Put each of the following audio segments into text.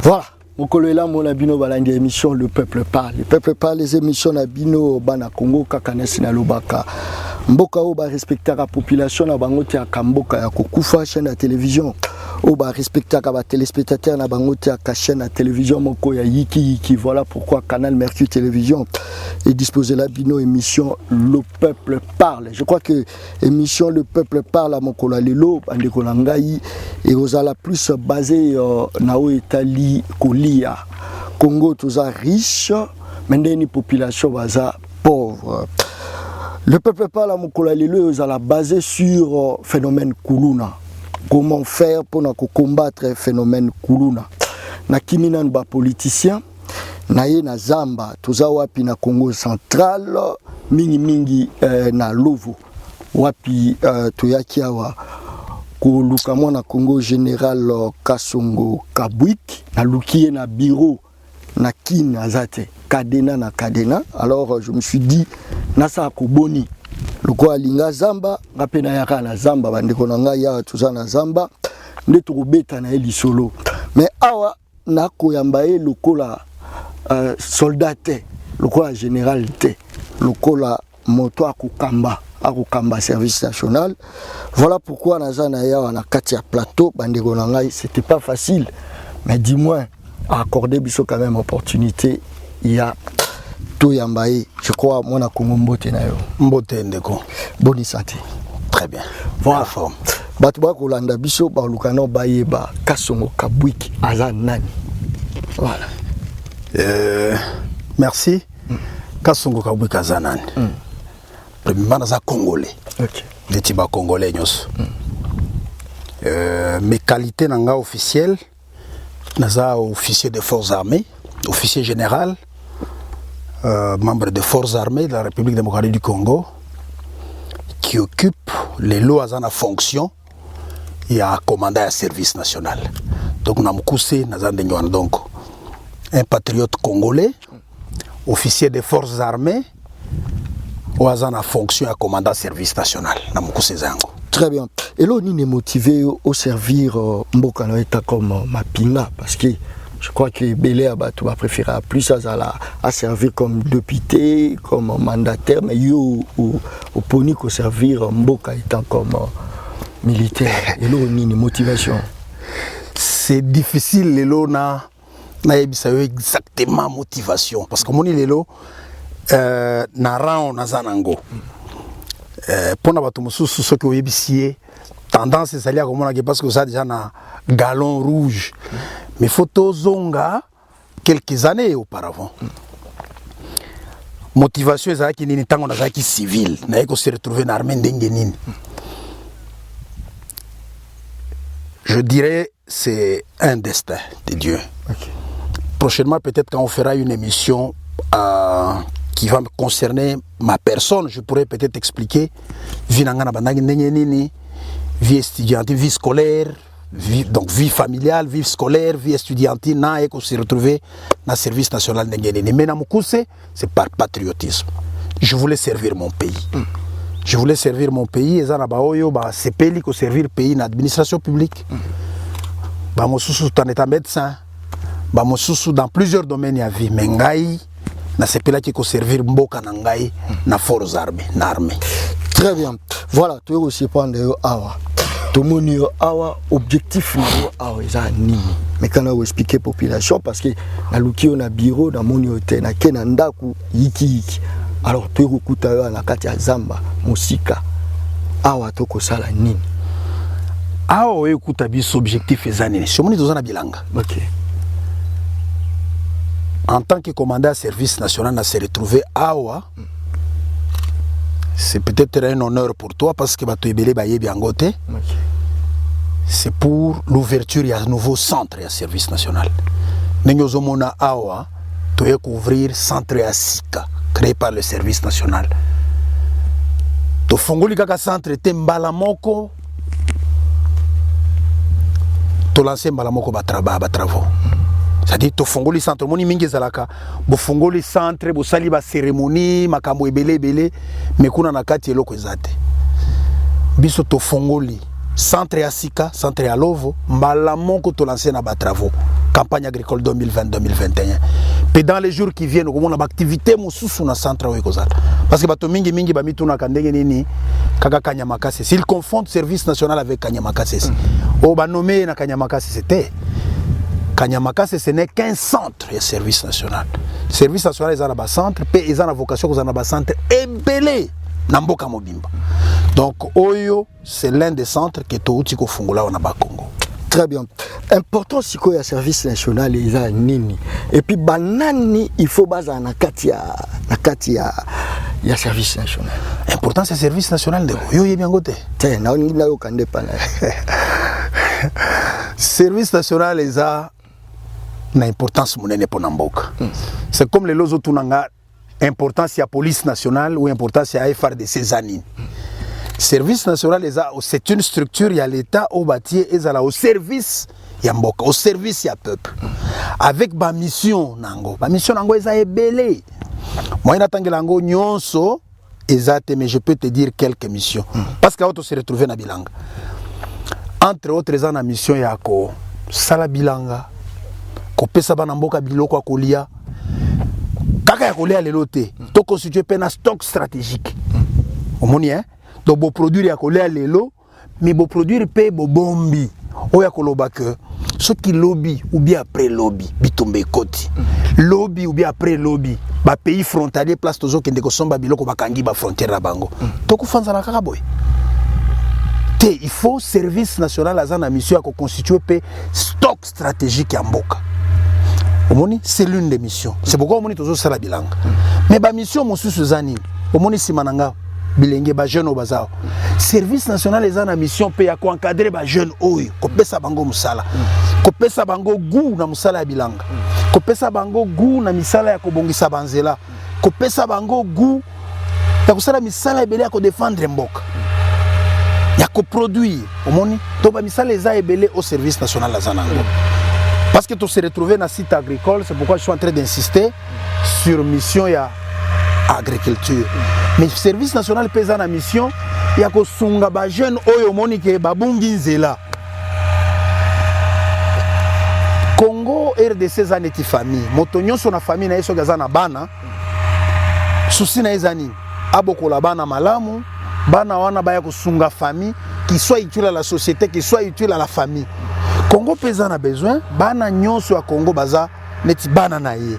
Voilà. Mokolela Molabino balandi émission Le Peuple Parle. Le Peuple Parle, les émissions Nabino Bana Congo Kakanesi na Lobaka. Mboka oba respecter la population na bangote ya Kamboka ya kokufa chaîne de télévision. Oba respecter la téléspectateur na bangote ya chaîne de télévision moko ya Yiki. Voilà pourquoi Canal Mercure Télévision est disposé la bino émission Le Peuple Parle. Je crois que émission Le Peuple Parle à Mokola Lelo bandeko nangai et osala plus basé na o Italie Kolia. Congo toza riche, mais une population baza pauvre. Le peuple parle à Mokola Lelo est basé sur phénomène Kuluna. Comment faire pour combattre le phénomène Kuluna? Na kimina ba politicien, na ye na Zamba, toza wapi na Congo central, mingi na Lovo, wapi toyaki awa ko lukamwa na Congo général Kasongo Kabwik, na lukiye na bureau na kin azate. Kadena na Kadena. Alors je me suis dit nasa koboni loko alinga Zamba ngapena yaka na Zamba bandeko na ngai ya tuza na Zamba nde tokobeta na eli solo mais awa na koyamba e lokola soldat te lokola général te lokola moto akukamba service national. Voilà pourquoi nazana ya na kati ya plateau bandeko na ngai c'était pas facile mais dis-moi à accorder biso quand même opportunité. Il y a tout yambaye, je crois, mon a Congo mbote na yo. Mbote ndeko. Bonne santé. Très bien. Voilà. Forme. Batuba kolanda biso ba lukano bayeba Kasongo Kabwik aza nani. Voilà. Merci. Kasongo Kabwik aza nani. Premièrement aza congolais. OK. Neti ba congolais nyos. Mes qualités nanga officielles naza officier des forces armées. Officier général, membre des forces armées de la République démocratique du Congo, qui occupe les lois en fonction et a commandé un service national. Donc, nous avons donc un patriote congolais, officier des forces armées, ou en fonction et a commandé un service national. Très bien. Et là, on est motivé au servir Mboka Noeta comme Mapinga, parce que je crois que Belé Abatou va préférer plus à servir comme député, comme mandataire, mais yo au poni qu'on servir Mboka étant comme militaire. Et là, on a une motivation. C'est difficile, Lelo na exactement motivation. Parce que mon Lelo, na ran na zanango. Pour na batu mususu ce que vous tendance c'est à comme parce que ça déjà na galon rouge. Mes photos zonga quelques années auparavant. Motivation est qui ni tango na qui civil, na ko se retrouver dans l'armée ndengenine. Je dirais c'est un destin de Dieu. Okay. Prochainement peut-être quand on fera une émission qui va me concerner ma personne, je pourrais peut-être expliquer vie nangana bandangi ndengenini, vie étudiante, vie scolaire. Donc vie familiale, vie scolaire, vie étudiantine, et qu'on s'est retrouvé dans le service national de mais c'est par patriotisme. Je voulais servir mon pays. Je voulais servir mon pays et c'est pays qui servir le pays dans l'administration publique. Je médecin. Dans plusieurs domaines à vie. Mais c'est pays qui servir Mboka Nangai dans forces armées, l'armée. Très bien. Voilà, tu es aussi prendre awa. Tomoni awa objectif na awa eza nini mais quand on expliquer population parce que na luki on a bureau na moni hotel na kena ndaku yiki alors tu ukuta yo na kati ya Zamba musika awa toko sala nini awa ukuta biso objectif eza nini somoni tozana bilanga. OK. En tant que commandant service national na se retrouver awa c'est peut-être un honneur pour toi parce que tu es belé bayebi angote. C'est pour l'ouverture de un nouveau centre de service national. Nous avons awa tu es couvrir centre à Sika créé par le service national. To fongoli kaka centre te mbalamoko. To lancer mbalamoko ba travaux. C'est-à-dire to fongoli centre moni mingi zalaka bo fongoli centre bo sali ba cérémonie makambo ebele mais kuna na kati eloko ezate biso to fongoli centre ya Sika centre ya Lovo mbala moko to lancer na ba travaux campagne agricole 2020-2021. Et dans les jours qui viennent, on a activité sous na centre parce que bato mingi mingi bamituna kandenge nini kaka Kanyamakase. S'ils confondent service national avec Kanyamakase, oh ba nommé na Kanyamakase c'était Kanyamakase, ce n'est qu'un centre de service national. Service national est un centre, et ils ont la vocation qu'ils ont un centre ébélé na mboka mobimba. Donc Oyo, c'est l'un des centres qui est au Tiko Fungula au Congo. Très bien. Important si quoi service national les a nini. Et puis banani il faut baza na katia ya service national. Important c'est service national de yo bien goté. Tiens, na on na yo kande pana. Service national les a na importance monene pour namboka. C'est comme les lozo tunanga importance ya police nationale ou importance ya FRDC zanine. Service national c'est une structure, il y a l'État au bâti et au service yamboka, au service ya peuple. Avec ma mission nango, est belé. Moi n'attends lango nyonso exact, mais je peux te dire quelques missions parce qu'auto se retrouver na bilanga. Entre autres les na mission yako sala bilanga ko pesa bana mboka biloko akolia kaka ya kolia lelote to constituer pena stock stratégique. Omoni hein? Donc, beau produire à coller à l'élo, mais beau produire paye beau bombi. Ou ya koloba que ce qui lobby ou bien après lobby, bitombe koti. Lobby ou bien après lobby, ba pays frontalier place tozo kende ko somba biloko bakangi ba frontière la bango. Toku fanza na kaka boy. Te il faut service national azana mission à constituer pe stock stratégique ya mboka. Omoni c'est l'une des missions. C'est pourquoi omoni tozo sala bilanga. Mais ba mission mosusu zani. Omoni simananga bilenge ba jeune bazao service national les ana mission pe ya ko encadrer ba jeune oyo ko pesa bango musala ko pesa bango gu na musala ya bilanga ko pesa bango gu na misala ya ko bongisa banzela ko pesa bango gu ya kusala misala ebele ya ko défendre mboka ya ko produire omoni to ba misala eza ebele au service national la zanango parce que to se retrouver na site agricole. C'est pourquoi je suis en train d'insister sur mission ya agriculture. Mais service national paysan en mission, il y a que sunga ba jeune oyo monike babungi nzela. Congo RDC zaneti famille. Motonyo son famille na yeso gazana bana. Souci na ezani. Aboko la bana malamu, bana wana baya ko sunga famille qui soit utile à la société, qui soit utile à la famille. Congo paysan a besoin bana nyonso à Congo baza neti bana na ye.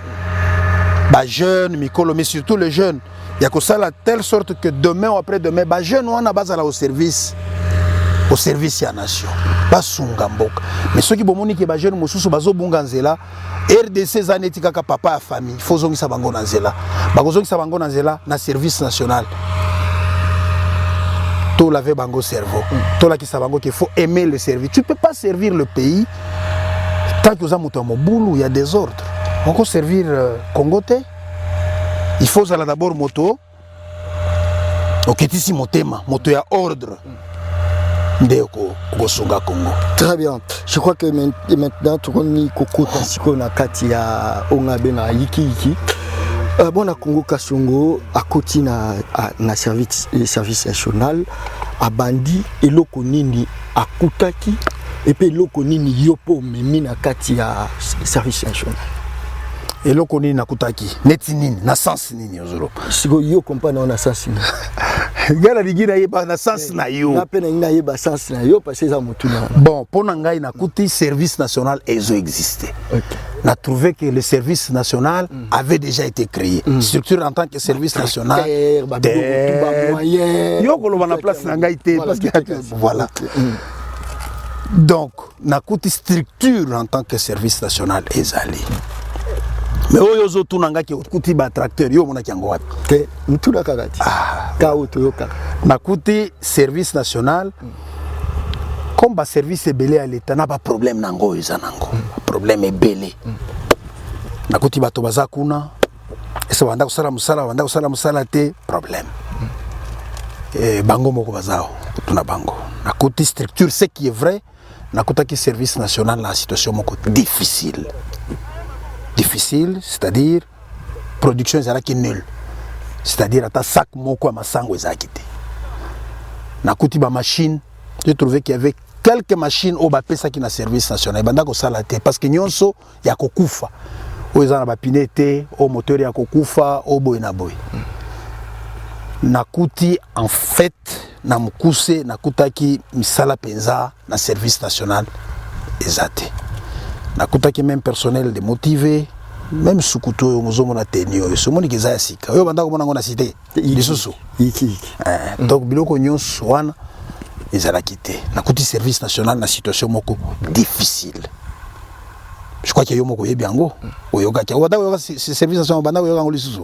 Ba jeunes, Mikolo, mais surtout les jeunes. Il y a que ça de telle sorte que demain ou après-demain, ba jeunes on a base au service ya nation. Ba sunga mboka. Mais ceux qui bomoni que ba jeunes mosusu bazo bunga nzela, RDC zaneti kaka papa à famille, faut zongisa bango na nzela. Ba zongisa bango na nzela na service national. To laver bango cerveau. To la ki sabango qu'il faut aimer le service. Tu peux pas servir le pays tant que za muto mobulu, il y a des ordres. On peut servir Congoté. Il faut d'abord moto. Ok, ici motema, moto ya ordre. Ndeko Gosunga Congo. Très bien. Je crois que maintenant tout le monde kokota siko na kati ya ongabe na yiki. Bon, à Congo Kasongo, à côté na service national, à Bandi et loko nini à Kutaki et puis loko nini yopo memi na kati ya service national. Et là, on est na kutaki, netinine, na sens nini ozolo. Si vous yo comprendre na sens nini. Gala ligina yeba na sens na yo. Na pena ina yeba sens na yo parce que ça motuna. Bon, pour ngai na kuti service national ezo existé. OK. On a trouvé que le service national avait déjà été créé. Structure en tant que service national. Yo ko lo na place na ngai te parce que voilà. Donc, na kuti structure en tant que service national ezali. Mais oyo tout nanga ki kuti ba tracteur yo mona kiango wapi ke mutula kakati ka auto yoka na kuti service national comme ba service belé à l'état na ba problème nango ezanango problème ebelé na kuti bato baza kuna esa wanda kusala musala te problème bango moko bazao tuna bango na kuti structure ce qui est vrai na kutaki service national na situation moko difficile, c'est-à-dire production est nulle, c'est-à-dire à ta sac moko à ma sangue est na kuti ba machine, j'ai trouvé qu'il y avait quelques machines au bapesa qui na service national banda ko sala te parce que nyonso ya kokufa o ezana ba pinete au moteur ya kokufa au boy na boy nakuti en fait na mukuse nakutaki misala penza na service national ezate nakutaki même personnel démotivé même sukuto yo muzomo na tenio so moni keza sika yo banda ko mona ngona cité lisusu iki donc biloko nyonso wana ezala quitté nakuti service national na situation moko difficile. Je crois qu'il y a un biango au yoga qui a service national banda au yoga lisusu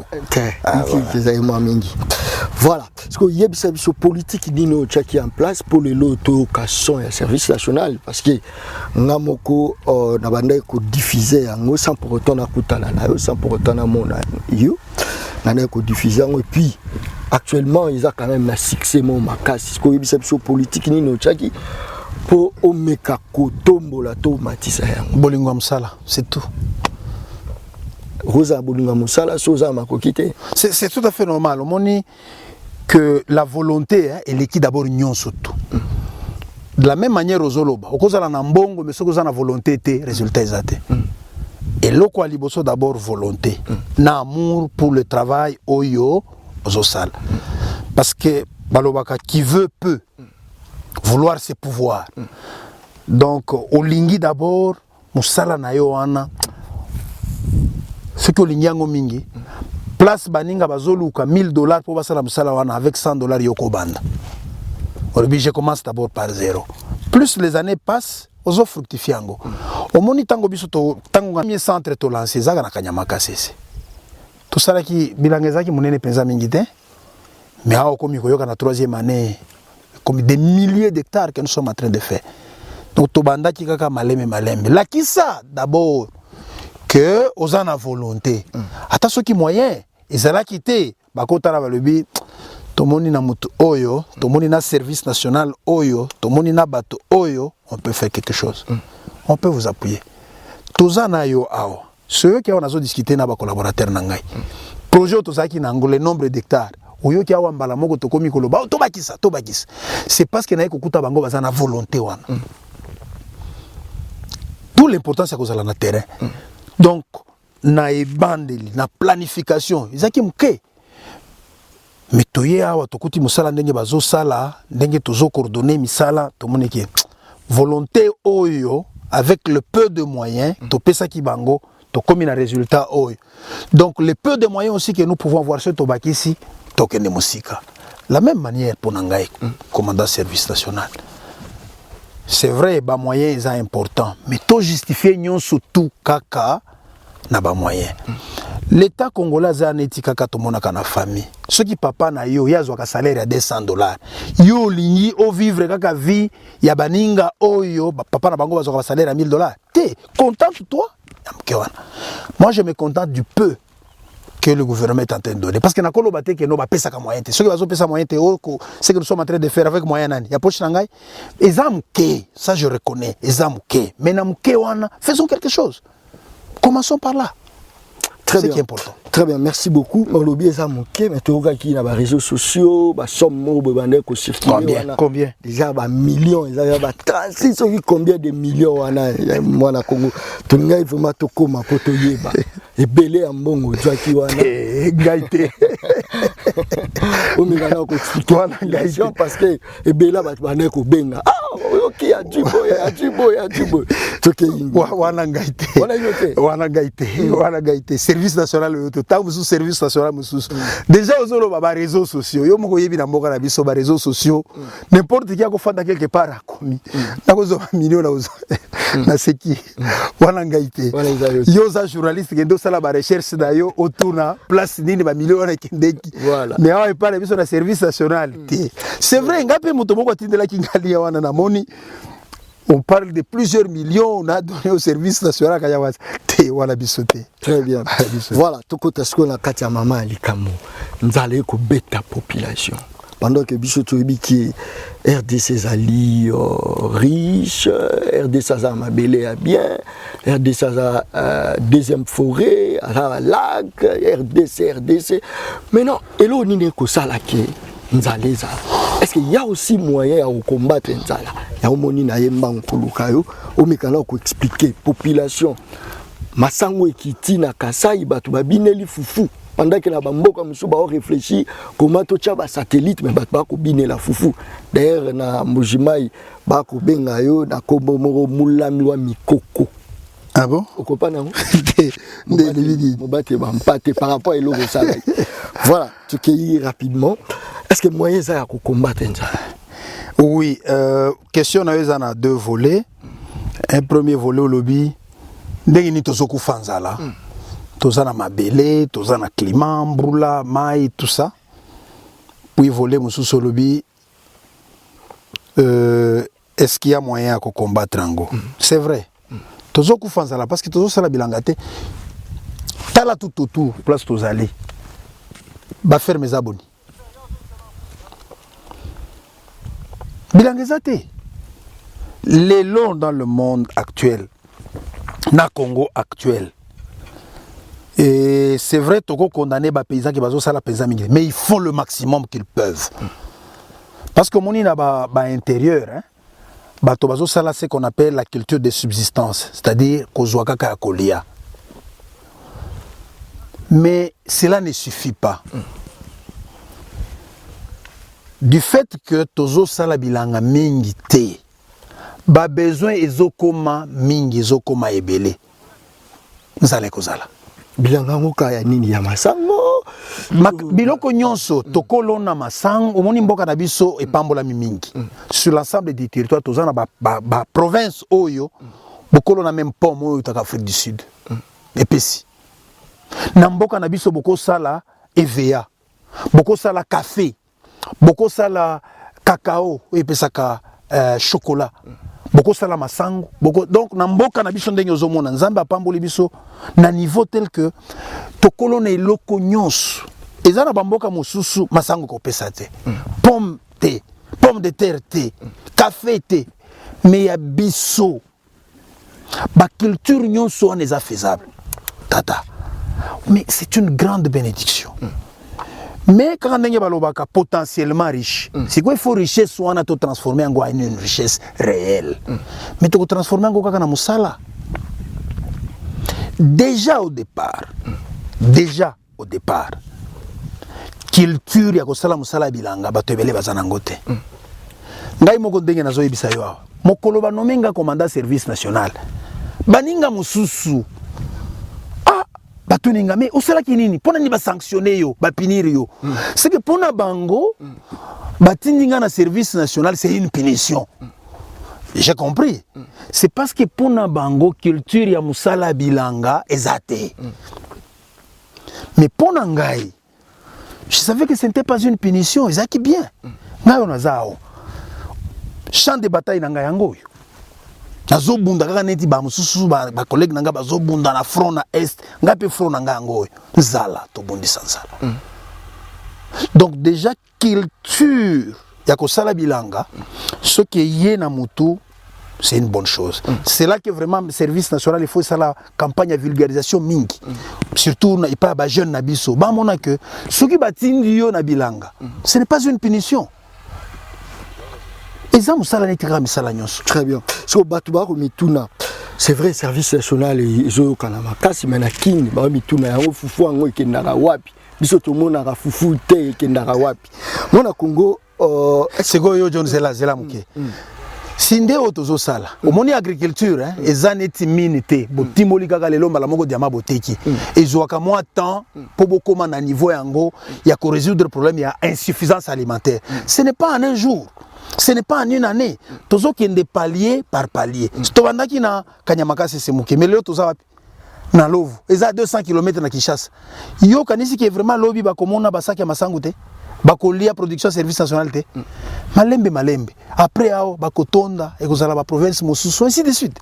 voilà parce que il y a une politique dino qui est en place pour les location et service national parce que ngamoko na banda ko diffuser ngo sans pour autant na kutana na yo sans pour autant na mona yo na ko diffuser et puis actuellement ils ont quand même un succès mon makasi parce que il y a une politique dino qui pour omeka kotombo la to matisa yango bolingo msala c'est tout. Rosa bolingo msala soza makokite c'est tout à fait normal on moni que la volonté est l'équipe d'abord nyon surtout de la même manière aux oloba okozala na mbongo mais sokoza na volonté te résultat ezate et loko aliboso d'abord volonté na amour pour le travail oyo ozosala parce que balobaka qui veut peut. Vouloir c'est pouvoir. Donc, au lingi d'abord, musala na yo wana. Ce que lingiango mingi, place baninga bazoluka $1000 pour basala musala wana avec $100 yoko banda. Aujourd'hui, je commence d'abord par 0. Plus les années passent, ozo fructifiango. Au moni tango biso to tango ngami centre to lancer zaga na kanyamaka sese. Tout ça là qui bilangeza ki munene penza mingi te. Mais hao komi koyoka na 3e année. Comme des milliers d'hectares que nous sommes en train de faire. Donc, Tobanda qui kaka maleme. Là, qui ça d'abord que aux en a volonté. Attention qui moyen. Ils ont quitté. Bakota la balobi. Tomoni na mutu oyo. Tomoni na service national oyo. Tomoni na bato oyo. On peut faire quelque chose. On peut vous appuyer. Tozana yo ao. Ceux qui ont discuté na ba collaborateurs nangai. Projet Tozaki nango le nombre d'hectares. C'est parce que na ekukuta bango bazana volonté wana. Tout l'important c'est que ça na terrain. Donc na ebandeli na planification, izaki mke. Mais toye awa tokuti musala ndenge bazo sala, ndenge tozo coordonner misala, to moneke volonté oyo avec le peu de moyens, to pesa ki bango, to komi na résultat oyo. Donc le peu de moyens aussi que nous pouvons avoir sur Tobakisi token de musika. La même manière pour Nangaï, commandant service national. C'est vrai, les moyens sont importants, mais tout justifier nyon surtout kaka na ba moyens. L'État congolais a neti kaka to mona kana famille. Ceux qui papa na yo yazo ka salaire à $200. Yo lingi o vivre kaka vie ya baninga oyo papa na bango bazo ka salaire à $1000. T'es contente-toi? Moi je me contente du peu que le gouvernement est en train de donner. Parce que na kolo bate que no ba pesa ka moyen. Ceux qui bazo pesa moyen te c'est que nous sommes en train de faire avec moyen nani. Ya poche nangai. Ezamke, ça je reconnais. Ezamke. Mais na mke wana, faisons quelque chose. Commençons par là. Très bien. C'est qui est important. Très bien, merci beaucoup. On lobby ezamke, mais tu vois qui na ba réseaux sociaux, ba somme ba bande ko circuler. Combien? Déjà ba millions, déjà ba 36 combien de millions wana moi na Congo. Tu ngai vraiment to koma poto yeba. Et belé en bongo, tu vois qui wana. Gaïté. On me gana ko expliquer la parce que et bela ba bande ko benga. Ah, OK, a duboy. Toke yingo. Wana gaïté. Wana gaïté. Service national tant sous service national déjà aux autres réseaux sociaux yo moko yebi na mboka na biso ba réseaux sociaux n'importe qui a kofanda quelque part a commis na kozo million na seki wana ngaite yo za journaliste kendo sala ba recherche na yo autour na place nini ba million na kindeki mais awa pas biso na service national c'est vrai ngape moto moko atindela kingali wana na moni. On parle de plusieurs millions, on a donné au service national à Kayawaz. Voilà, bisoté. Très bien. Voilà, tout côté ce qu'on a katia maman Likamo. Nous allons ko bêta population. Pendant que bisoto qui RDC Zali riche, RDC Zama belé à bien, RDC deuxième forêt, à la lac, RDC. Mais non, et là on est ko salake. est-ce qu'il y a aussi moyen de combattre ça? Il y a un moni na yemba nkulukayo, o mekana ko expliquer population masango ekiti na Kasai batu babineli fufu pendant que la bamboka musu ba réfléchir comment to tcha ba satellite mais batu ba ko binela fufu. D'ailleurs na Mujimai ba ko benga yo na kombo moko mulami wa mikoko. Ah bon? Au copain non? Par rapport à l'autre ça. Voilà, tu cueillis rapidement. Est-ce que moyen ça à combattre ça? Oui, question on a deux volets. Un premier volet au lobby, ndenge ni tozoku fanzala. Tozana mabele, tozana climat, brula, mai, tout ça. Puis volet mususu au lobby, est-ce qu'il y a moyen à combattre Ango? C'est vrai. Tozoku fanzala parce que tozo sala bilangate. Tala tout autour, place tozali. Ba faire mes abonnés. Bilangezate. Les longs dans le monde actuel, na Congo actuel. Et c'est vrai, Togo condamné les paysans qui basent sur la paysan migré, mais ils font le maximum qu'ils peuvent. Parce que mon ina ba intérieur, hein, ba to bazo sala ce qu'on appelle la culture de subsistance, c'est-à-dire kozwaka ka kolia. Mais cela ne suffit pas. Du fait que tozo sala bilanga mingi te, ba besoin ezokoma mingi ezokoma ebele. Nzale kozala. Bilanga ngoka ya nini ya masango? Biloko nyonso tokolona masango, omoni mboka na biso epambola mingi. Sur l'ensemble des territoires tozana ba province oyo, bokolona même pomme oyo ta Afrique du Sud. Epesi. Na mboka na biso boko sala EVA. Boko sala café. Boko sala cacao, epesaka chocolat. Boko sala masango, donc na mboka na biso ndenge ozomona nzambe apamboli biso na niveau tel que tokolona eloko nyonso ezana bamboka mosusu masango ko pesa te. Pomme de terre te, café te, mais ya biso ba culture nyonso on est faisable. Tata. Mais c'est une grande bénédiction. Mais quand on est potentiellement riche, c'est quoi il faut richesse soit on transformer en une richesse réelle. Mais tu transformer en quoi musala. Déjà au départ, culture ya kosala musala bilanga batebele bazanangote. Ngai moko ndenge nazo yebisa yo. Mokolo ba nomenga commandant service national. Baninga mususu. Batuninga mais osala kinini pona ni ba sanctionner yo ba punir yo c'est que pona bango batindinga na service national c'est une punition. J'ai compris. C'est parce que pona bango culture ya musala bilanga ezate. Mais pona ngai je savais que ce n'était pas une punition, ezaki bien. Ngai on azao champ de bataille na ngai yango yo. Nazo bunda kaka neti ba mususu ba collègue nanga bazo bunda na front na est ngape front nanga ngoyo zala to bondi sansala. Donc déjà culture ya ko sala bilanga ce qui est na mutu c'est une bonne chose. C'est là que vraiment le service national il faut ça la campagne de vulgarisation mingi. Surtout na pas ba jeune na biso ba mona que ce qui batindi yo na bilanga ce n'est pas une punition. Très bien. So batuba ko mituna. C'est vrai service national ezo kanama kasi menakini ba mituna yango fufu yango ekendaka wapi. Biso to mona ka fufu te ekendaka wapi. Mona Congo sego yo John zela muke. Sinde otozo sala. Omoni agriculture hein ezaneti minité botimoli kaka lelo mbala moko diama boteki. Ezwaka moi temps pour bokoma na niveau yango ya ko résoudre problème ya insuffisance alimentaire. Ce n'est pas en un jour. Ce n'est pas en une année. Tozo qui est palier par palier. Stobanda qui na Kanyamaka c'est mouké. Mais le toza na Lovu. Ils a 200 km na Kinshasa. Yo kanisi qui est vraiment lobby ba komona basaki ya masangute. Bakolia production service national te. Malembe. Après ao bakotonda et kozala ba province mosusu ainsi de suite.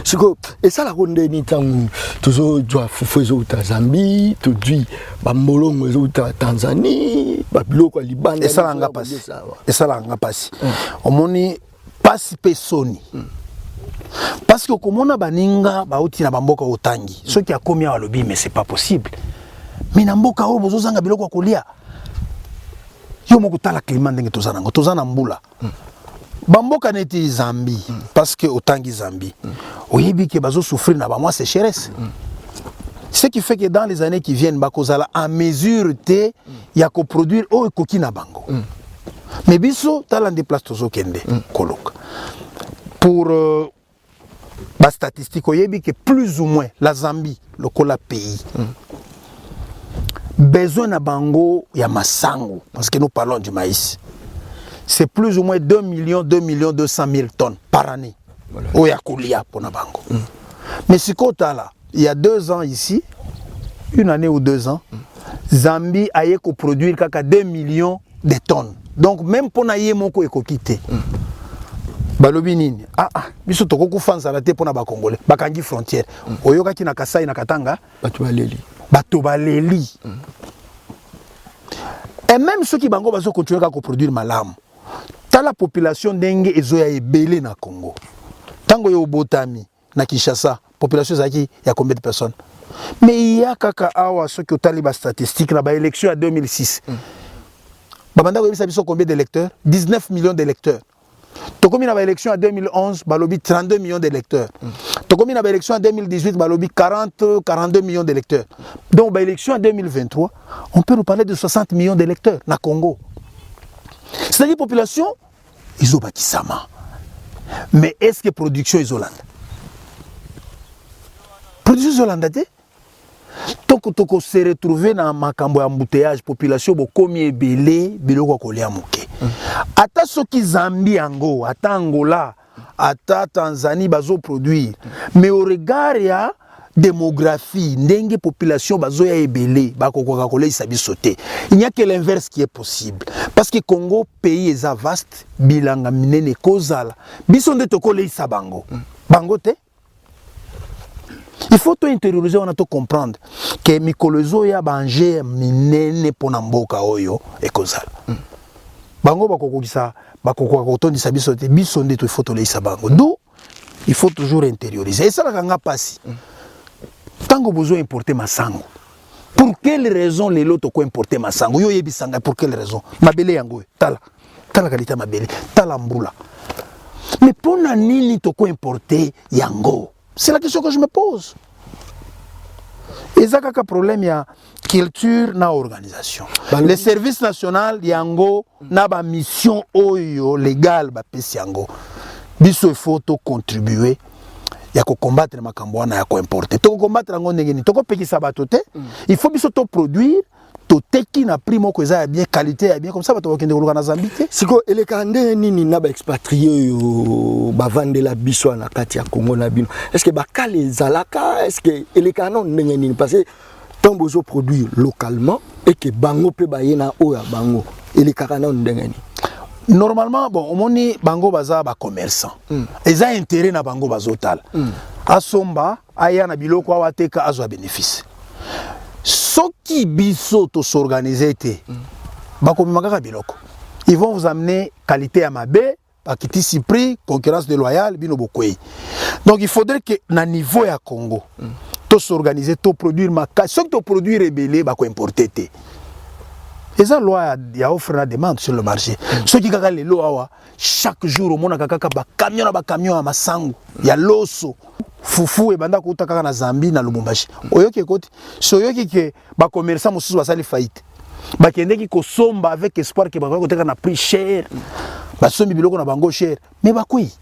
Siko et ça la ronde ni tangu tozo doit fufuzo uta Zambie, to dui ba molongo zo uta Tanzanie, ba biloko Liban et ça langa passi. Et ça langa passi. Omoni passi pesoni. Parce que comme on a baninga ba uti na bamboka otangi. Ce qui a commis à lobby mais c'est pas possible. Mais na mboka o bozo zanga biloko kolia. yo moko tala climat ndenge tozana mbula bamboka neti Zambie parce que otangi Zambie oyebi ke bazo souffrir na ba mois sécheresse ce qui fait que dans les années qui viennent bakozala en mesure te ya ko produire o ekoki na bango mais biso tala des places tozokende koloka pour ba statistique oyebi que plus ou moins la Zambie lokola pays besoin na bango ya masango parce que nous parlons du maïs c'est plus ou moins 2 millions 200 000 tonnes par année au yakulia pour na bango mais si kota là il y a 2 ans ici une année ou 2 ans Zambie a yé ko produire kaka 2 millions de tonnes donc même pour na yé moko ekokite balobi nini biso toko kufanza la te pour na ba congolais bakangi frontière oyoka ki na Kasai na Katanga bato baleli et même ceux qui bango bazo continuer à produire malamu ta la population ndenge ezoya ebele na Congo tango yo botami na Kinshasa population zaki ya combien de personnes mais il y a kaka awa ceux qui otali ba statistique na ba élection à 2006 babanda ko bisa biso combien d'électeurs 19 millions d'électeurs tokomi na ba élection à 2011 balobi 32 millions d'électeurs tokomi na ba élection à 2018 balobi 42 millions d'électeurs donc ba élection à 2023 on peut nous parler de 60 millions d'électeurs na Congo c'est-à-dire population izobakisama mais est-ce que production izolanda production izolanda te toko se retrouver na makambo ya embouteillage population bokomi ebele biloko kolia moke ata soki Zambie yango ata Angola ata Tanzanie bazo produire mais au regard ya démographie ndenge population bazo ya ebele bakokoka koleisa biso te il n'y a que l'inverse qui est possible parce que Congo pays est vaste bilanga minene kozala biso nde tokoleisa bango te il faut to intérioriser on a to comprendre que mikolozo ya banje minene pona mboka oyo ekozala bango bakokokisa bakokoka kotondisa biso te biso nde to il faut to leisa bango d'où il faut toujours intérioriser et ça la kanga pasi tango besoin importer masango pour quelle raison les lots ko importer masango yo yebisanga pour quelle raison mabele yango tala kalita mabele tala mbula mais pona nini to ko importer yango c'est la question que je me pose. Et ça a un problème, il y a culture na organisation. Le service national yango na ba mission oyo légale ba pesi yango. Biso il faut to contribuer ya ko combattre makambo wana ya ko importer. To combattre yango ndenge ni to ko pekisa bato te. Il faut biso to produire to teki na prix moko eza ya bien qualité ya bien comme ça bato bakende koluka na Zambie te. Siko elekande nini na ba expatrié yo ba vandela biso na kati ya Congo na bino. Est-ce que ba kale zalaka est-ce que elekana ndenge nini parce que tant bozo produire localement et que bango pe ba yena oya bango elekana ndenge nini. Normalement bon omoni bango baza ba commerçant. Eza intérêt na bango bazotala. Asomba aya na biloko awateka azwa bénéfice. Soki biso to s'organiser te bakomimaka biloko ils vont vous amener qualité à mabe bakitisi prix concurrence déloyale bino bokwei donc il faudrait que na niveau ya Congo to s'organiser to produire maka soki to produire rebelle bako importer te eza loi ya offre na demande sur le marché soki kaka lelo awa chaque jour au mona kaka ba camion à masango ya loso fufu e banda kuta kaka na Zambie na Lubumbashi oyoki ekoti soyoki ke ba commerçant mosusu basali faillite bakendeki ko somba avec espoir que ba koteka na prix cher ba sombi biloko na bango cher mais bakui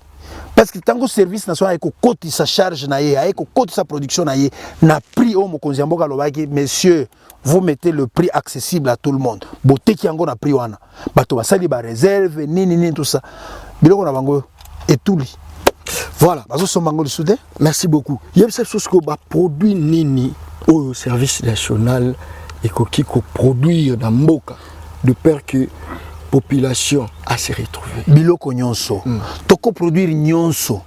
parce que tango service national eko koti sa charge na ye eko koti sa production na ye na prix o mokonzi mboka lobaki messieurs vous mettez le prix accessible à tout le monde boteki yango na prix wana bato basali ba réserve nini tout ça biloko na bango etuli. Voilà. Merci beaucoup. Il y a cette chose que produit nini au service national et qui produire dans Mboka de peur que population a se retrouver. Biloko nyonso. Toko produire nyonso.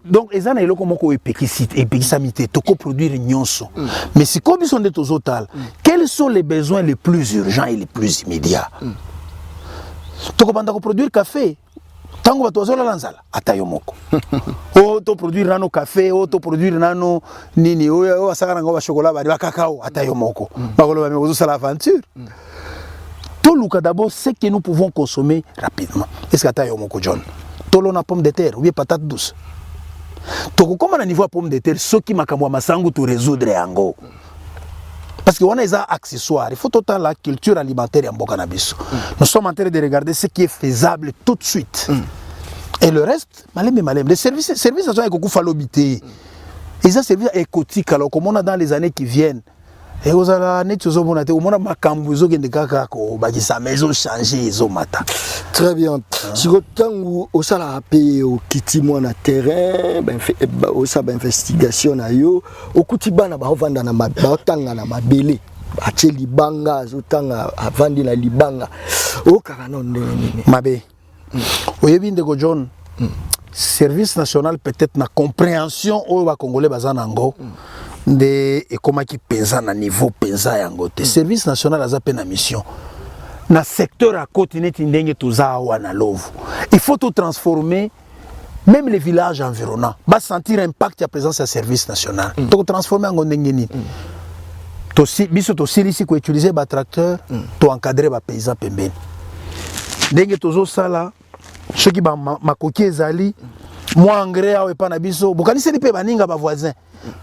Donc ezana eloko moko epekissamité toko produire nyonso. Mais si comme ils sont des total, quels sont les besoins les plus urgents et les plus immédiats? Toko banda ko produire café. Tango bato azola lanzala atayo moko o to produire nano café o to produire nano nini o asaka ngo ba chocolat ba cacao atayo moko bakolo ba mekozo sala aventure Toluka d'abord ce que nous pouvons consommer rapidement. Est-ce que tu as un John? Tolo na pomme de terre ou bien patate douce. Toko comme à niveau pomme de terre, ce qui m'a kamwa masangu to résoudre yango. Parce qu'on a des accessoires. Il faut autant la culture alimentaire en Bokanabiso. Nous sommes en train de regarder ce qui est faisable tout de suite. Et le reste, malem. Les services nationaux et beaucoup falobité. Ils ont servi écotique alors comme on a dans les années qui viennent. Et aux années qui sont venues, on a makambuzo qui ne kaka ko ba qui sa maison changer iso mata. Très bien. Si autant où au sala payer au kiti mo na terrain, ben au sa investigation na yo, au kutiba na ba vanda na ba tanga na mabele. Ache libanga zotanga avandi na libanga. O karano ndene. Mabe. Oyebi ndeko John. Service national peut-être na compréhension au ba congolais bazanango. De comment qui pesa na niveau pesa yango te service national a zappé na mission na secteur à côté net ndenge tuza wana lovu il faut tout transformer même les villages environnants va sentir impact ya présence ya service national to transformer en ndenge ni to si biso to silisi ko utiliser ba tracteur to encadrer ba paysans pembeni ndenge tozo sala ceux qui ba makoki ezali moi engrais awe pa na biso bokanisi li pe baninga ba voisins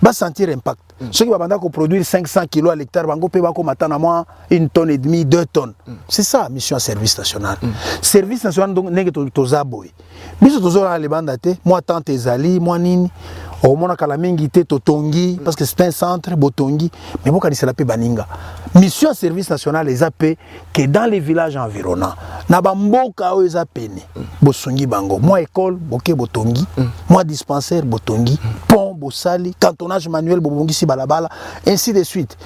va sentir impact. Ceux qui vont produire 500 kg à l'hectare, vont matana moi 1,5 tonne, 2 tonnes. C'est ça, mission service national. Service national, donc, n'est que tozaboy. Biso tozola les bandate, moi tante ezali, moi nini, au mona kalamingi te totongi, parce que c'est un centre, botongi, mais moi quand c'est la pe baninga. Mission service national les AP que dans les villages environnants, na bamboka o ezapene, bosongi bango, moi école, boké botongi, moi dispensaire botongi, pont bosali, cantonnage manuel bobongisi balabala, ainsi de suite.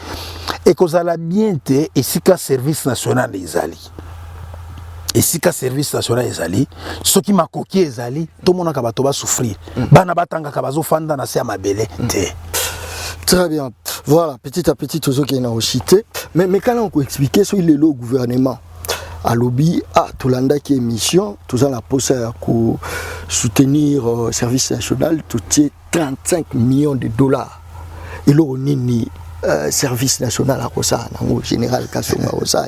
Et kozala bien te et si ka service national ezali. Et si ka service national ezali, ceux qui makoki ezali, tout le monde va souffrir. Bana batanga kabazo fanda na se mabele te. Très bien. Voilà, petit à petit, tout ce qui est dans cité. Mais quand on peut expliquer sur le gouvernement, à lobby, à Tolanda qui est mission, tout ça la pose pour soutenir le service national, tout est 35 millions de dollars. Et là, on est service national à Rosa, en général, Kasuma Rosa,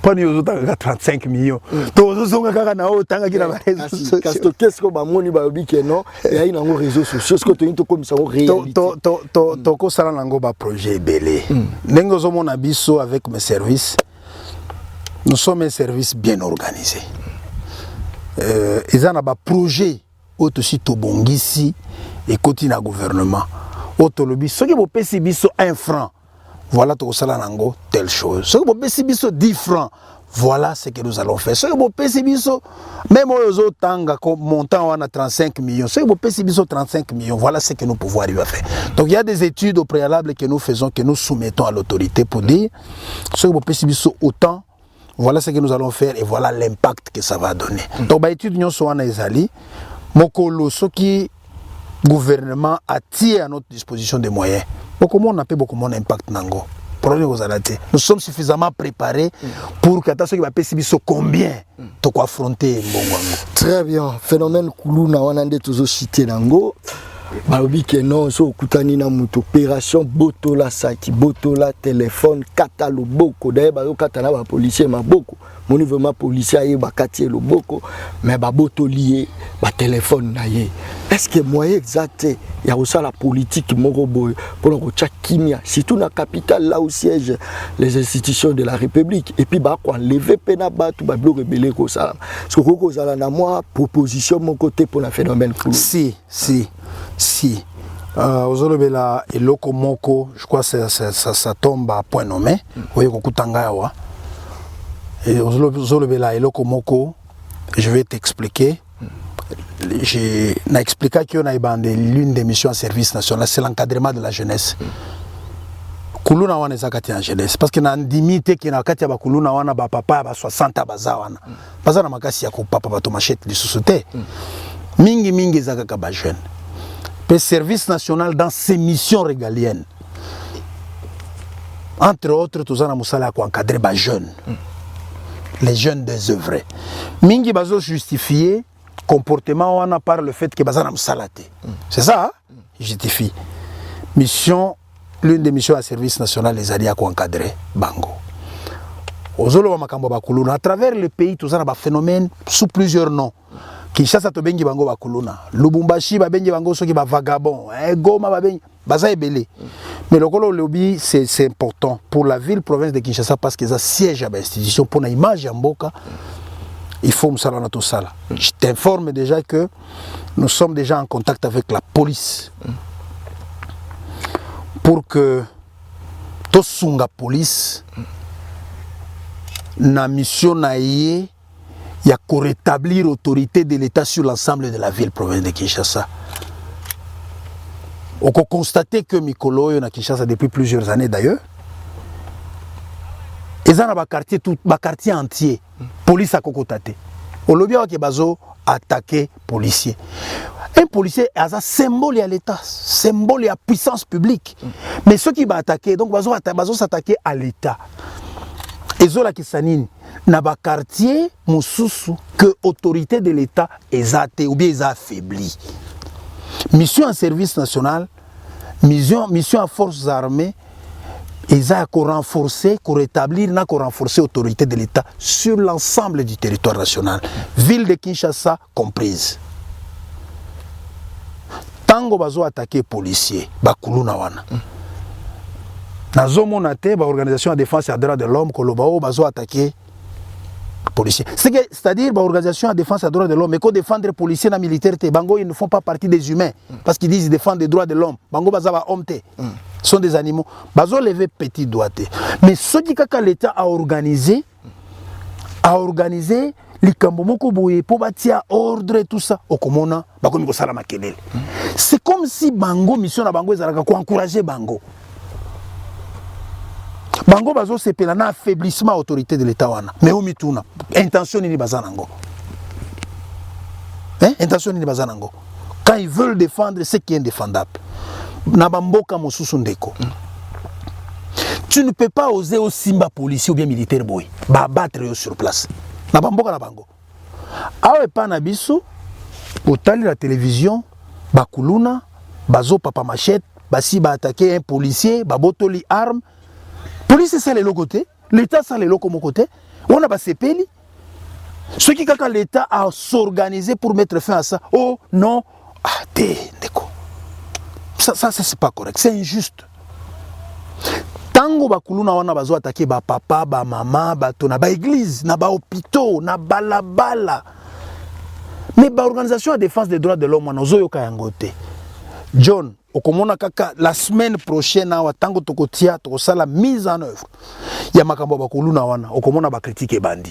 Pas ni aux 35 millions. Tous les gens qui ont qui na réseaux sociaux. Qu'est-ce que ba moni ba obi que non et aí na réseaux sociaux ce que tu into comme ça réalité. To ko sala nango ba projet belé. Nengo zo mona biso avec mes services. Nous sommes un service bien organisé. Ils ont un projet aussi to bongisi et continue na gouvernement. Auto lobby ce qui vous paye biso 1 franc. Voilà tout ça nango telle chose. Ce que vous payez biso 10 francs. Voilà ce que nous allons faire. Ce que vous payez biso même aux autres tanga comme montant on a 35 millions. Ce que vous payez biso 35 millions. Voilà ce que nous pouvons arriver à faire. Donc il y a des études au préalable que nous faisons, que nous soumettons à l'autorité pour dire ce que vous payez biso autant. Voilà ce que nous allons faire et voilà l'impact que ça va donner. Donc bah étude nous sommes en Ezali. Mokolo ce qui gouvernement a tiré à notre disposition des moyens. Beaucoup de monde n'a pas beaucoup moins d'impact nango. Problème aux alatés. Nous sommes suffisamment préparés pour que ceux qui va payer combien de quoi affronter Mbongo. Très bien. Phénomène Koulou na wanande toujours cité nango. Balobi que non so kutani na muto opération botola saki botola téléphone kata loboko d'ailleurs bazo kata na ba policier maboko moni vraiment policier aye ba katie loboko mais ba botolié ba téléphone na ye est-ce que moyen exact ya aussi la politique moko boy pour le kimia surtout na capitale là où siègent les institutions de la République et puis ba ko enlever pena batu ba blo rebelle ko ça ce que ko za na moi proposition mon côté pour le phénomène Koulou. Si Ozolobela et Lokomoko, je crois que ça tombe à point nommé. Vous voyez Kokutangawa. Et Ozolobela et Lokomoko, je vais t'expliquer. J'ai expliqué qu'on a l'une des missions en service national, c'est l'encadrement de la jeunesse. Kuluna wana ezakati en jeunesse parce que na ndimité qui na kati ya bakuluna wana ba papa ba 60 bazawana. Bazana makasi ya ko papa ba to machette du société. Mingi ezakaka ba jeune. Le service national dans ses missions régaliennes. Entre autres, tout ça, nous allons encadrer les jeunes. Les jeunes désœuvrés. Mingi bazo justifié comportement on a par le fait que bazana musalaté. C'est ça, hein? Justifie. Mission, l'une des missions à service national les alliés à encadrer bango. ozolo makambo bakuluna à travers le pays tous un phénomène sous plusieurs noms. Kinshasa to bengi bango bakuluna, Lubumbashi ba bengi bango soki ba vagabond, Goma ba bengi baza ebele. Mais le Kolo lobby c'est important pour la ville province de Kinshasa parce que ça siège à l'institution pour une image ya mboka. Il faut msala na tout ça. Je t'informe déjà que nous sommes déjà en contact avec la police pour que tosunga police na mission na yé il y a qu'à rétablir l'autorité de l'État sur l'ensemble de la ville province de Kinshasa. On peut constater que Mikolo est à Kinshasa depuis plusieurs années d'ailleurs. Ils ont un quartier tout, un quartier entier. Police à Kokotate. Au lobby qui bazo attaquer policier. Un policier est un symbole à l'État, symbole à puissance publique. Mais ceux qui vont attaquer, donc bazo s'attaquer à l'État. Et zola kisanini. Na ba quartier mususu que autorité de l'État est athée ou bien est affaiblie. Mission en service national, mission en forces armées, ils ont renforcé, rétablir, renforcer l'autorité de l'État sur l'ensemble du territoire national, ville de Kinshasa comprise. Tango bazo attaquer policiers, bakuluna wana. Nazo monate ba organisation de défense et des droits de l'homme kolobao bazo attaquer policiers. C'est-à-dire l'organisation de défense des droits de l'homme, mais qu'on défendre les policiers et les militaires, Bango, ils ne font pas partie des humains. Parce qu'ils disent qu'ils défendent les droits de l'homme. Bango, Bazaba, Homte. Sont des animaux. Bazo levé petit doigt. Mais ce qui l'État a organisé les Kambomoko Boye pour bâtir ordre et tout ça. Au Komona, Bakomiko Salama Kedel. C'est comme si Bango, mission à Bango, ils allaient encourager Bango. Bango bazo sepela na affaiblissement autorité de l'État wana. Mais omituna intention ni bazanango. Intention ni bazanango. Quand ils veulent défendre ce qui est indéfendable. Na bamboka mosusu ndeko. Tu ne peux pas oser au simba policier ou bien militaire boy. Ba battre sur place. Na bamboka na bango. Awe pa na biso otali la télévision bakuluna bazo papa machette basi ba attaquer un policier ba botoli arme. Police c'est les côté, l'État c'est les locaux côté. On a pas CPL. Ce qui quand l'État a s'organisé pour mettre fin à ça. Oh non, ça c'est pas correct, c'est injuste. Tango bakuluna wana bazo attaquer ba papa, ba maman, ba tona ba église, na ba hôpitaux, na balabala. Mais ba organisation de défense des droits de l'homme wana zo yoka yangote. John okomona kaka la semaine prochaine awa tango tokotia tokosa la mise en œuvre ya makambo bakuluna wana okomona ba critique bandi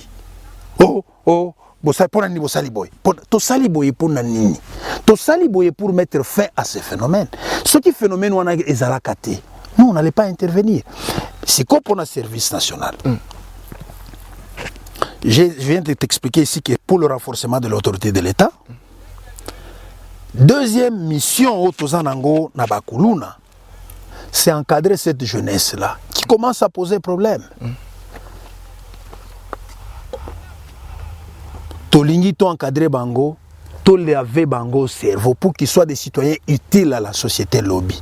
bosali pona ni bosali boy to sali boy pona nini to sali boy pour mettre fin à ce phénomène ce qui phénomène wana ezalaka te nous on n'allait pas intervenir c'est quoi pour un service national. Je viens de t'expliquer ici que pour le renforcement de l'autorité de l'État. Deuxième mission au Tozanango Nabakuluna, c'est encadrer cette jeunesse-là qui commence à poser problème. Tolingi to encadrer bango, to laver bango au cerveau pour qu'ils soient des citoyens utiles à la société lobby.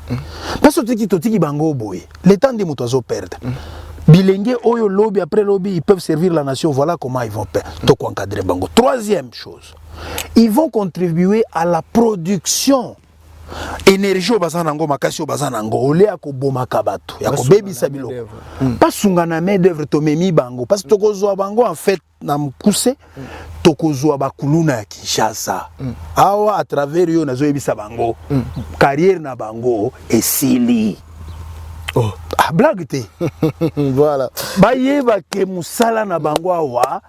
Parce que tiki bango boy, les temps de mutozo perdre. Bilingue oyo lobby après lobby, ils peuvent servir la nation. Voilà comment ils vont perdre. Toko encadrer bango. Troisième chose. Ils vont contribuer à la production énergie au bazanango makasi au bazanango ole akoboma kabato yako baby sabilo pas sungana main d'œuvre to memi bango parce que tokozwa bango en fait na mkuse tokozwa bakuluna ya Kinshasa awa à travers yo nazo yebisa bango carrière na bango esili blague te voilà bayeba ke musala na bango awa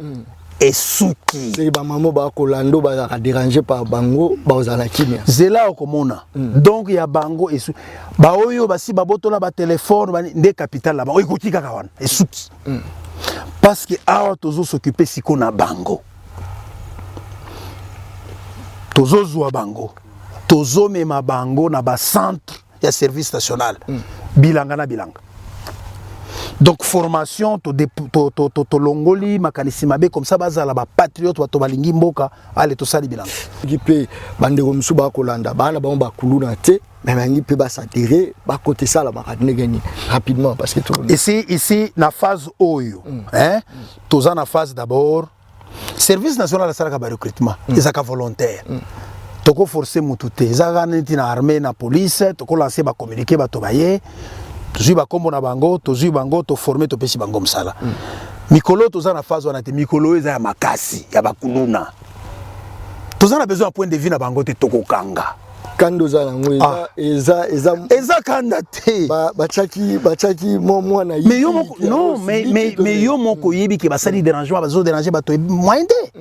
et souki. C'est ba maman ba kolando ba dérangé par bango ba ozala kimia. Zela okomona. Donc il y a bango et souki. Ba oyo basi ba botola ba téléphone ba ndé capital là ba oyo kotika kawana et souki. Parce que awa tozo s'occuper siko na bango. Tozo zwa bango. Tozo mema bango na ba centre ya service national. Bilanga na bilanga. Donc formation to longoli makanisi mabe comme ça bazala ba patriote to balingi mboka ale to sali bilanga. Gipe bande ko msuba ko landa bana ba kuluna te mais il peut s'attirer côté ça la gagner rapidement parce que tout ici na phase oyo hein tous en phase d'abord service national de la recrutement ils ont volontaire toko forcer mututé ils ont na armée na police toko lancer ba communiquer ba tobaye tozui ba kombo na bango tozui bango to former to pesi bango msala mikolo tous en phase wana te mikolo eza ya makasi ya bakuluna tous en besoin point de vue na bango te toko kanga kando za nango eza kanda te bachaki mwana yi mais yo moko non mais yo moko yebi ke basali dérangement bazo déranger bato moyen te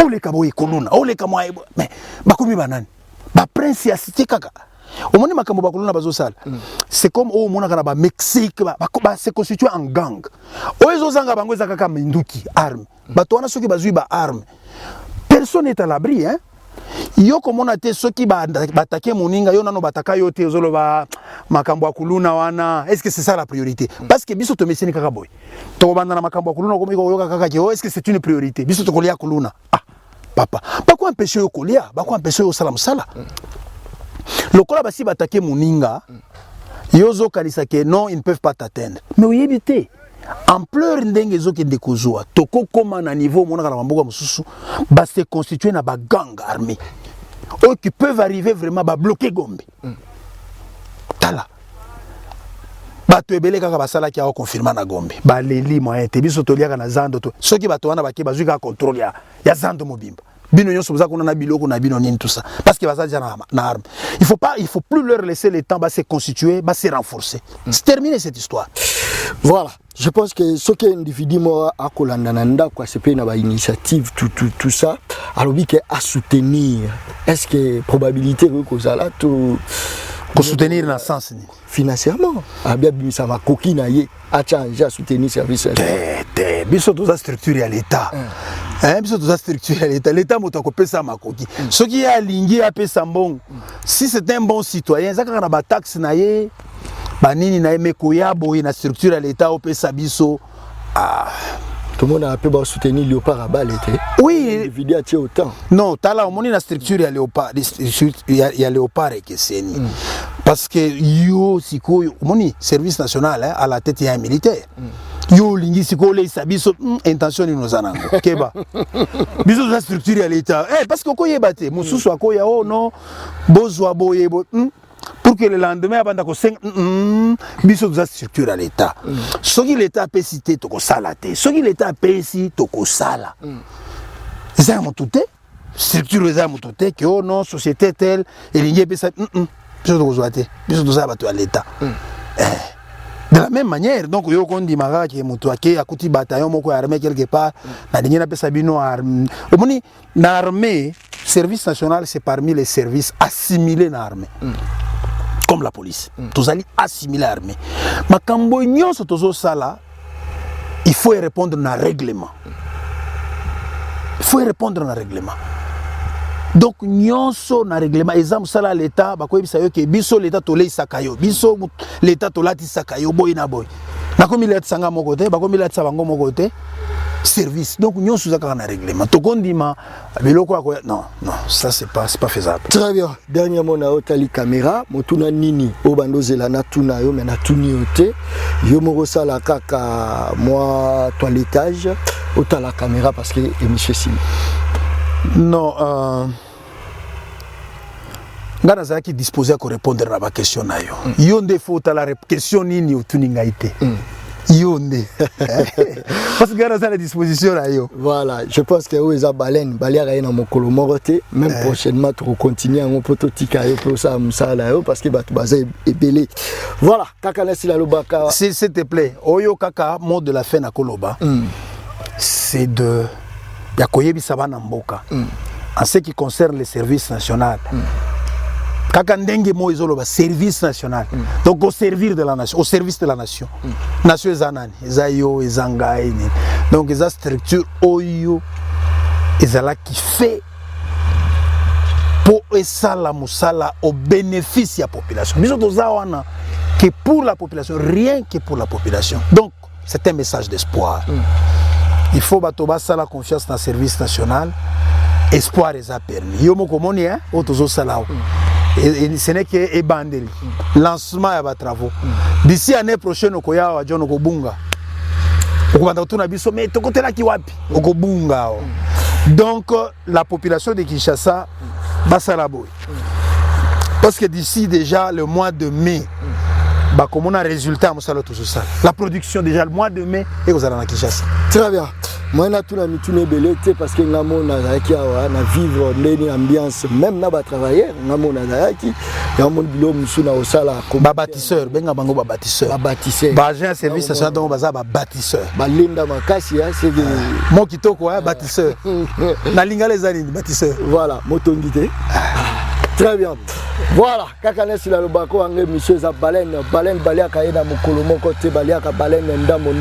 oleka boye koluna oleka moyen mais bakomi banani ba prince ya cité kaka omoni makambo bakoluna bazo sala c'est comme au mona kana ba Mexique ba se constituer en gang oyezo zanga bango eza kaka minduki arme bato wana soki bazui ba arme personne n'est à l'abri hein. Yo komona te soki batake moninga yo nano bataka yo te ozoloba makambo ya kuluna wana est-ce que c'est ça la priorité parce que biso to meseni kaka boy to banda na makambo ya kuluna ko miko yoka kaka ke est-ce que c'est une priorité biso to kolia kuluna ah papa ba ko empêcher yo kolia ba ko empêcher yo sala musala lokola basi batake moninga yo zo kalisa ke non ils ne peuvent pas t'atteindre mais oyebite ampleur ndenge zoki ndekuzwa toko koma na niveau mona kana mamboka mususu ba se constituer na ba gang armée eux qui peuvent arriver vraiment ba bloquer Gombe tala bato ebele kaka basala ki a confirmer na Gombe ba leli moyen te biso toliaka na zando to soki bato wana bake bazuka contrôle ya zando mobimba bino nyonso boza kuna na biloko na bino nini tout ça parce que baza déjà na arme il faut plus leur laisser le temps ba se constituer ba se renforcer c'est terminé cette histoire. Voilà, je pense que ce qui est individu moi à Kolandananda quoi c'est pas une initiative tout ça alors oui que à soutenir est-ce que probabilité que ça là tout pour soutenir dans le sens financièrement ah bien ça va coquine à changer à soutenir service biso toute structure à l'état hein biso toute structure à l'état moto ko pesa makoki ce qui a lingi a pesa mbongo si c'est un bon citoyen ça kana ba taxe na ye banini na emekoya boye na structure à l'état au pesa biso ah tout le monde a peu soutenir Léopard à balle était oui individu à tirer autant non tala au moni na structure ya Léopard ya Léopard et que c'est parce que yo siko moni service national hein, à la tête ya militaire yo lingi siko le sabiso intention ni nozana keba biso za structure ya l'état parce que ko yebate mususu akoya oh non bozwa boye pour que le lendemain abanda ko 5 biso za structure à l'état soki l'état peut citer to ko sala te soki l'état peut citer to ko sala ça mo touté structure za mo touté que oh non société telle et lingi peut ça biso to ko zoate biso to za bato à l'état de la même manière donc yo kondi mara ki mutu ake akuti bataillon moko armée quelque part na dingi na pesa bino armée omoni na armée service national c'est parmi les services assimilés na armée comme la police tous allez assimiler l'armée makambo nyonso tozo sala il faut y répondre na règlement donc nyonso na règlement exemple sala l'état bakoyi bisayo ke biso l'état tolei sakayo biso l'état tolati sakayo boy na boy na komi l'état sanga moko te bakomi l'état bango moko te service donc nyonso zaka na règlement to kondima biloko ya non ça c'est pas faisable. Très bien dernièrement na otali caméra motuna nini o bandozela na tuna yo mais na tuni ote yo moko sala kaka moi toilettage otala caméra parce que émission sim non ngana zaki disposé à répondre à ma question na yo yo ndefo otala question nini otuni ngaite yonde parce que ngana za la disposition na yo voilà je pense que o eza baleine baliaka ina mokolo morote même prochainement tu continuer en prototype yo pour ça musala yo parce que batu baza ebele voilà kaka na sila lobaka s'il te plaît oyo kaka mot de la fin na koloba c'est de ya koyebisa bana mboka en ce qui concerne les services nationaux kaka ndenge mo izoloba service national donc au servir de la nation au service de la nation nation ezanani ezayo ezangai donc eza structure oyo ezala qui fait pour esala musala au bénéfice ya population biso toza wana que pour la population rien que pour la population donc c'est un message d'espoir il faut bato basala confiance dans le service national espoir eza permis yo moko moni hein otozo sala Et ce n'est que bandeli. Lancement ya ba travaux. D'ici l'année prochaine okoya wa John okobunga. Okobanda tuna biso mais tokotela ki wapi okobunga. Donc la population de Kinshasa basala boy. Parce que d'ici déjà le mois de mai bah comme on a résultat tout ça. La production déjà le mois de mai et vous allez en Kinshasa. Très bien. Moi na tout la mitune belete parce que ngamo na zaki na vivre ndeni ambiance même na ba travailler ngamo na zaki ya mon bilo musuna osala comme bâtisseur benga bango ba bâtisseur ba agent service ça donc baza ba bâtisseur ba linda makasi c'est que mon kitoko bâtisseur na linga les années bâtisseur voilà motongité. Très bien. Voilà, kakane sila lobako ange monsieur za baleine balia kaena mokolo moko te balia ka baleine ndambo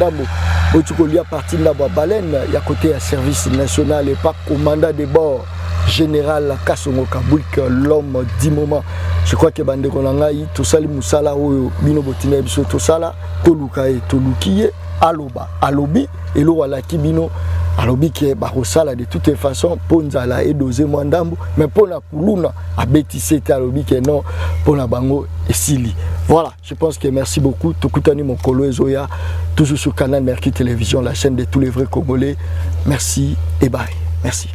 otukolia parti na ba baleine ya côté ya service national et pas commandant de bord général Kasongo Kabwik l'homme du moment. Je crois que bande konangai to sali musala oyo bino botina biso to sala koluka e to lukiye aloba alobi elo wala kibino alobi ke ba rosala de toutes les façons ponzala et doser mwandambo mais pona kuluna abetise te alobi ke non pona bango esili. Voilà, je pense que merci beaucoup. Tokutani Mokolo Ezoya, toujours sur Canal Mercure Télévision, la chaîne de tous les vrais Congolais. Merci et bye. Merci.